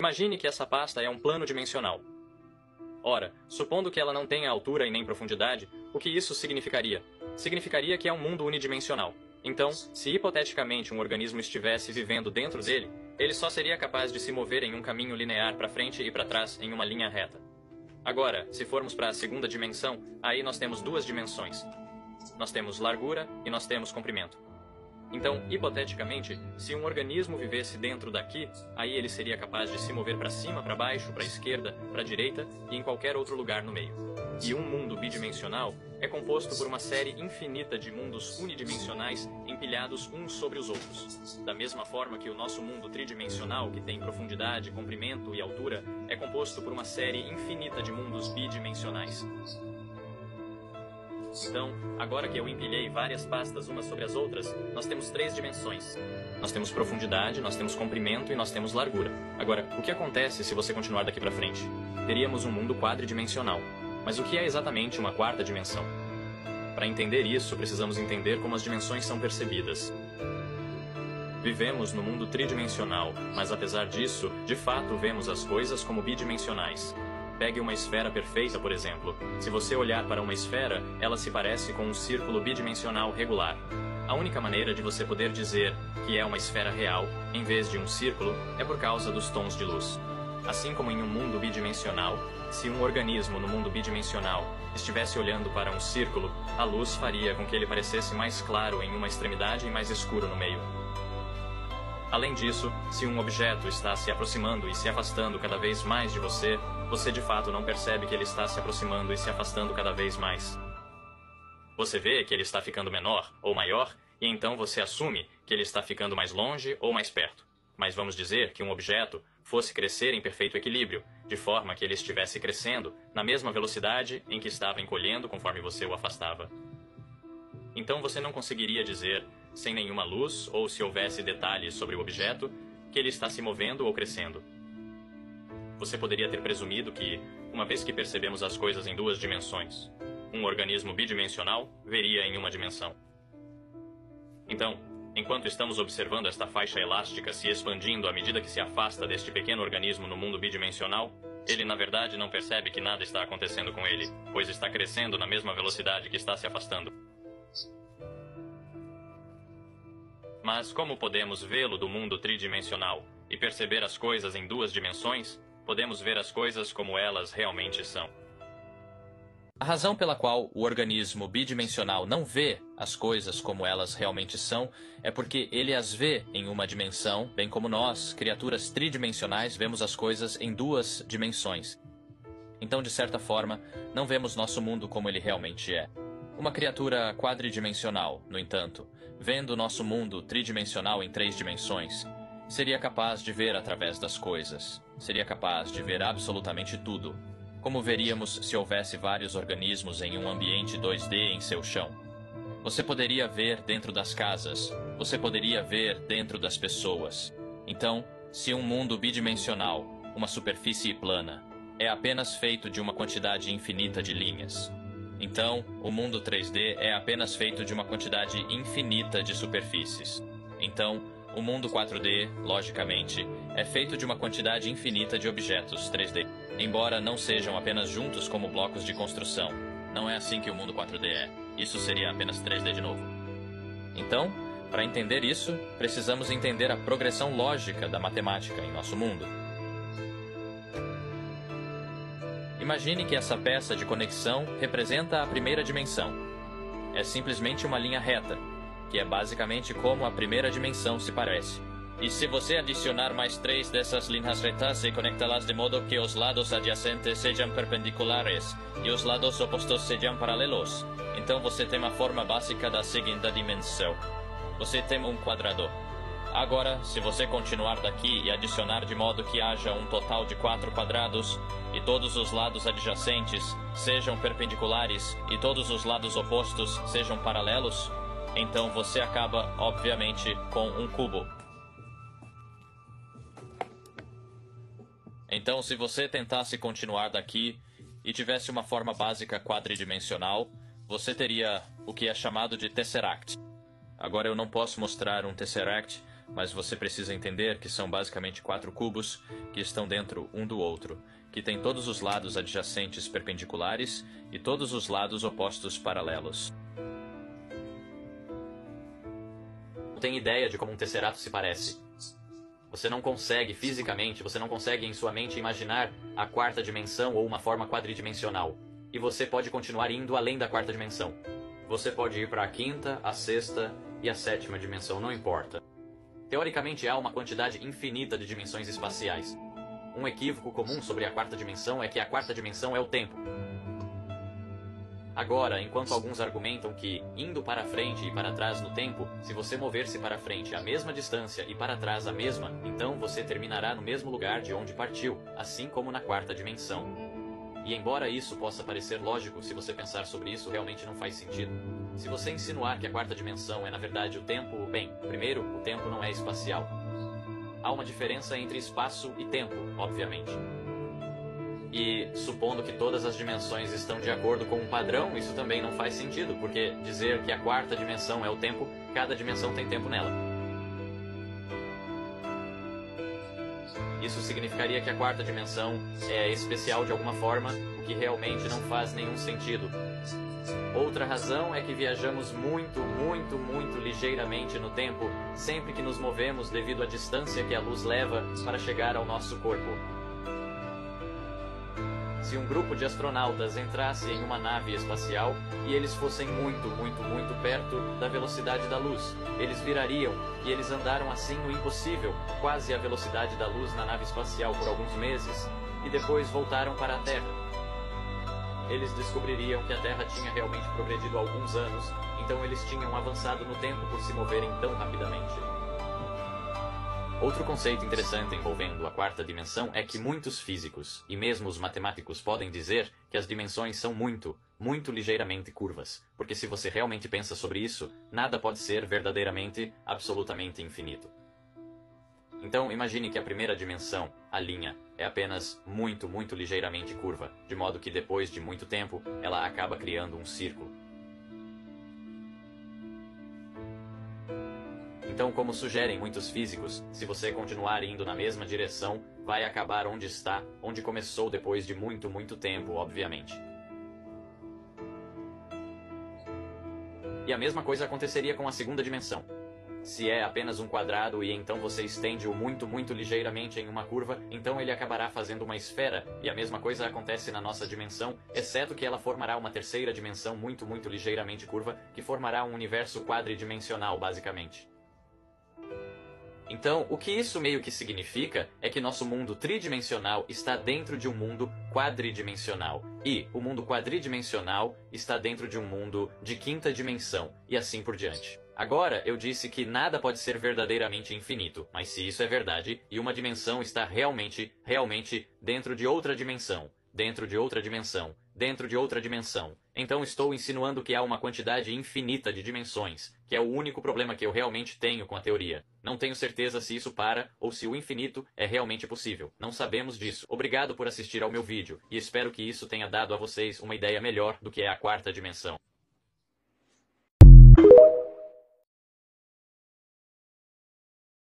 Imagine que essa pasta é um plano dimensional. Ora, supondo que ela não tenha altura e nem profundidade, o que isso significaria? Significaria que é um mundo unidimensional. Então, se hipoteticamente um organismo estivesse vivendo dentro dele, ele só seria capaz de se mover em um caminho linear para frente e para trás em uma linha reta. Agora, se formos para a segunda dimensão, aí nós temos duas dimensões. Nós temos largura e nós temos comprimento. Então, hipoteticamente, se um organismo vivesse dentro daqui, aí ele seria capaz de se mover para cima, para baixo, para a esquerda, para a direita e em qualquer outro lugar no meio. E um mundo bidimensional é composto por uma série infinita de mundos unidimensionais empilhados uns sobre os outros. Da mesma forma que o nosso mundo tridimensional, que tem profundidade, comprimento e altura, é composto por uma série infinita de mundos bidimensionais. Então, agora que eu empilhei várias pastas umas sobre as outras, nós temos três dimensões. Nós temos profundidade, nós temos comprimento e nós temos largura. Agora, o que acontece se você continuar daqui para frente? Teríamos um mundo quadridimensional. Mas o que é exatamente uma quarta dimensão? Para entender isso, precisamos entender como as dimensões são percebidas. Vivemos no mundo tridimensional, mas apesar disso, de fato vemos as coisas como bidimensionais. Pegue uma esfera perfeita, por exemplo. Se você olhar para uma esfera, ela se parece com um círculo bidimensional regular. A única maneira de você poder dizer que é uma esfera real, em vez de um círculo, é por causa dos tons de luz. Assim como em um mundo bidimensional, se um organismo no mundo bidimensional estivesse olhando para um círculo, a luz faria com que ele parecesse mais claro em uma extremidade e mais escuro no meio. Além disso, se um objeto está se aproximando e se afastando cada vez mais de você, você de fato não percebe que ele está se aproximando e se afastando cada vez mais. Você vê que ele está ficando menor ou maior, e então você assume que ele está ficando mais longe ou mais perto. Mas vamos dizer que um objeto fosse crescer em perfeito equilíbrio, de forma que ele estivesse crescendo na mesma velocidade em que estava encolhendo conforme você o afastava. Então você não conseguiria dizer, sem nenhuma luz ou se houvesse detalhes sobre o objeto, que ele está se movendo ou crescendo. Você poderia ter presumido que, uma vez que percebemos as coisas em duas dimensões, um organismo bidimensional veria em uma dimensão. Então, enquanto estamos observando esta faixa elástica se expandindo à medida que se afasta deste pequeno organismo no mundo bidimensional, ele na verdade não percebe que nada está acontecendo com ele, pois está crescendo na mesma velocidade que está se afastando. Mas como podemos vê-lo do mundo tridimensional e perceber as coisas em duas dimensões, podemos ver as coisas como elas realmente são. A razão pela qual o organismo bidimensional não vê as coisas como elas realmente são é porque ele as vê em uma dimensão, bem como nós, criaturas tridimensionais, vemos as coisas em duas dimensões. Então, de certa forma, não vemos nosso mundo como ele realmente é. Uma criatura quadridimensional, no entanto, vendo nosso mundo tridimensional em três dimensões, seria capaz de ver através das coisas. Seria capaz de ver absolutamente tudo. Como veríamos se houvesse vários organismos em um ambiente 2D em seu chão. Você poderia ver dentro das casas. Você poderia ver dentro das pessoas. Então, se um mundo bidimensional, uma superfície plana, é apenas feito de uma quantidade infinita de linhas, então o mundo 3D é apenas feito de uma quantidade infinita de superfícies. Então, o mundo 4D, logicamente, é feito de uma quantidade infinita de objetos 3D, embora não sejam apenas juntos como blocos de construção. Não é assim que o mundo 4D é. Isso seria apenas 3D de novo. Então, para entender isso, precisamos entender a progressão lógica da matemática em nosso mundo. Imagine que essa peça de conexão representa a primeira dimensão. É simplesmente uma linha reta, que é basicamente como a primeira dimensão se parece. E se você adicionar mais 3 dessas linhas retas e conectá-las de modo que os lados adjacentes sejam perpendiculares e os lados opostos sejam paralelos, então você tem a forma básica da segunda dimensão. Você tem um quadrado. Agora, se você continuar daqui e adicionar de modo que haja um total de 4 quadrados, e todos os lados adjacentes sejam perpendiculares e todos os lados opostos sejam paralelos, então você acaba, obviamente, com um cubo. Então, se você tentasse continuar daqui e tivesse uma forma básica quadridimensional, você teria o que é chamado de tesseract. Agora eu não posso mostrar um tesseract, Mas você precisa entender que são basicamente 4 cubos que estão dentro um do outro, que têm todos os lados adjacentes perpendiculares e todos os lados opostos paralelos. Não tem ideia de como um tesserato se parece. Você não consegue, fisicamente, você não consegue em sua mente imaginar a 4ª dimensão ou uma forma quadridimensional. E você pode continuar indo além da 4ª dimensão. Você pode ir para a 5ª, a 6ª e a 7ª dimensão, não importa. Teoricamente há uma quantidade infinita de dimensões espaciais. Um equívoco comum sobre a 4ª dimensão é que a 4ª dimensão é o tempo. Agora, enquanto alguns argumentam que, indo para frente e para trás no tempo, se você mover-se para frente a mesma distância e para trás a mesma, então você terminará no mesmo lugar de onde partiu, assim como na 4ª dimensão. E embora isso possa parecer lógico, se você pensar sobre isso, realmente não faz sentido. Se você insinuar que a 4ª dimensão é na verdade o tempo, bem, primeiro, o tempo não é espacial. Há uma diferença entre espaço e tempo, obviamente. E, supondo que todas as dimensões estão de acordo com um padrão, isso também não faz sentido, porque dizer que a 4ª dimensão é o tempo, cada dimensão tem tempo nela. Isso significaria que a 4ª dimensão é especial de alguma forma, o que realmente não faz nenhum sentido. Outra razão é que viajamos muito ligeiramente no tempo, sempre que nos movemos devido à distância que a luz leva para chegar ao nosso corpo. Se um grupo de astronautas entrasse em uma nave espacial e eles fossem muito perto da velocidade da luz, eles virariam e eles andaram assim no impossível, quase a velocidade da luz na nave espacial por alguns meses, e depois voltaram para a Terra. Eles descobririam que a Terra tinha realmente progredido há alguns anos, então eles tinham avançado no tempo por se moverem tão rapidamente. Outro conceito interessante envolvendo a 4ª dimensão é que muitos físicos, e mesmo os matemáticos, podem dizer que as dimensões são muito ligeiramente curvas, porque se você realmente pensa sobre isso, nada pode ser verdadeiramente, absolutamente infinito. Então imagine que a primeira dimensão, a linha, é apenas muito ligeiramente curva, de modo que depois de muito tempo, ela acaba criando um círculo. Então, como sugerem muitos físicos, se você continuar indo na mesma direção, vai acabar onde está, onde começou depois de muito tempo, obviamente. E a mesma coisa aconteceria com a 2ª dimensão. Se é apenas um quadrado e então você estende-o muito ligeiramente em uma curva, então ele acabará fazendo uma esfera, e a mesma coisa acontece na nossa dimensão, exceto que ela formará uma 3ª dimensão muito ligeiramente curva, que formará um universo quadridimensional, basicamente. Então, o que isso meio que significa é que nosso mundo tridimensional está dentro de um mundo quadridimensional. E o mundo quadridimensional está dentro de um mundo de 5ª dimensão, e assim por diante. Agora, eu disse que nada pode ser verdadeiramente infinito, mas se isso é verdade, e uma dimensão está realmente dentro de outra dimensão, dentro de outra dimensão, dentro de outra dimensão, então estou insinuando que há uma quantidade infinita de dimensões, que é o único problema que eu realmente tenho com a teoria. Não tenho certeza se isso para, ou se o infinito é realmente possível. Não sabemos disso. Obrigado por assistir ao meu vídeo, e espero que isso tenha dado a vocês uma ideia melhor do que é a 4ª dimensão.